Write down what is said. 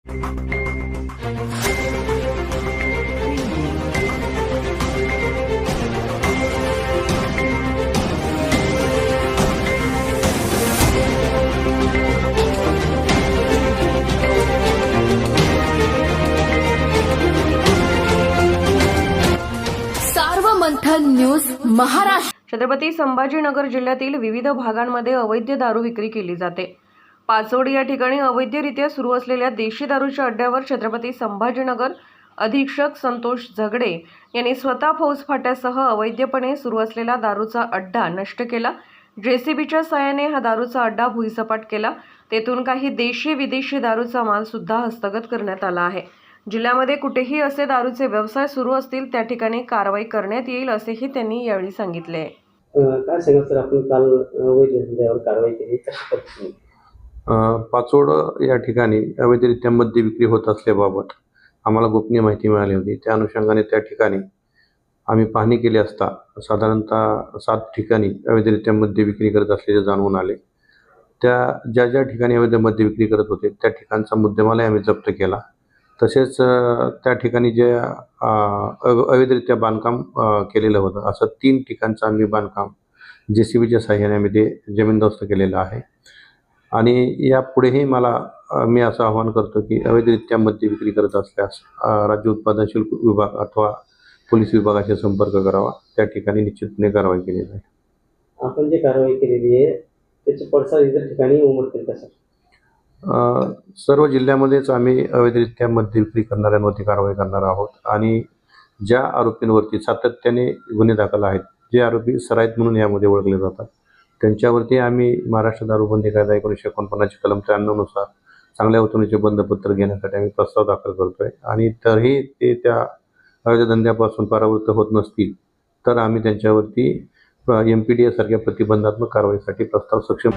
Sarvamanthan news Maharashtra. Chhatrapati Sambhajinagar जिल्ह्यातील विविध भागांमध्ये अवैध दारू विक्री केली जाते. पाचोड या ठिकाणी अवैधरित्या सुरू असलेल्या देशी दारूच्या अड्ड्यावर छत्रपती संभाजीनगर अधीक्षक संतोष झगडे यांनी स्वतः फौजफाट्यासह अवैधपणे सुरू असलेला दारूचा अड्डा नष्ट केला. जेसीबीच्या साहाय्याने हा दारूचा अड्डा भुईसपाट केला. तेथून काही देशी विदेशी दारूचा माल सुद्धा हस्तगत करण्यात आला आहे. जिल्ह्यामध्ये कुठेही असे दारूचे व्यवसाय सुरू असतील त्या ठिकाणी कारवाई करण्यात येईल असेही त्यांनी यावेळी सांगितले. काय सांगा सर, आपण काल अवैध धंद्यावर कारवाई केली, कशा पद्धतीने? पाचोड या ठिकाणी अवैधरित्या मद्य विक्री होत असल्याबाबत आम्हाला गोपनीय माहिती मिळाली होती. त्या अनुषंगाने त्या ठिकाणी आम्ही पाहणी केली असता साधारणतः 7 ठिकाणी अवैधरित्या मद्य विक्री करत असल्याचे जाणवून आले. ज्या ज्या ठिकाणी अवैध मद्य विक्री करत होते त्या ठिकाणचा मुद्देमालही आम्ही जप्त केला. तसेच त्या ठिकाणी जे अवैधरित्या बांधकाम केलेलं होतं असं 3 ठिकाणचं आम्ही बांधकाम जेसीबीच्या साहाय्याने आम्ही ते जमीनदोस्त केलेलं आहे. आणि यापुढेही मी असं आवाहन करतो की अवैधरित्या मद्य विक्री करत असल्यास राज्य उत्पादन शुल्क विभाग अथवा पोलीस विभागाशी संपर्क करावा. त्या ठिकाणी निश्चितपणे कारवाई केली जाईल. आपण जे कारवाई केलेली आहे त्याचे पडसाद इतर ठिकाणी उमटतील का सर? सर्व जिल्ह्यामध्येच आम्ही अवैधरित्या मद्य विक्री करणाऱ्यांवरती कारवाई करणार आहोत. आणि ज्या आरोपींवरती सातत्याने गुन्हे दाखल आहेत, जे आरोपी सराईत म्हणून यामध्ये ओळखले जातात, त्यांच्यावरती आम्ही महाराष्ट्र दारूबंदी कायदा 1949 कलम 93 नुसार चांगल्या वतुनीचे बंधपत्र घेण्यासाठी आम्ही प्रस्ताव दाखल करतोय. आणि तरीही ते त्या अवैध धंद्यापासून परावृत्त होत नसतील तर आम्ही त्यांच्यावरती MPDA सारख्या प्रतिबंधात्मक कारवाईसाठी प्रस्ताव सक्षम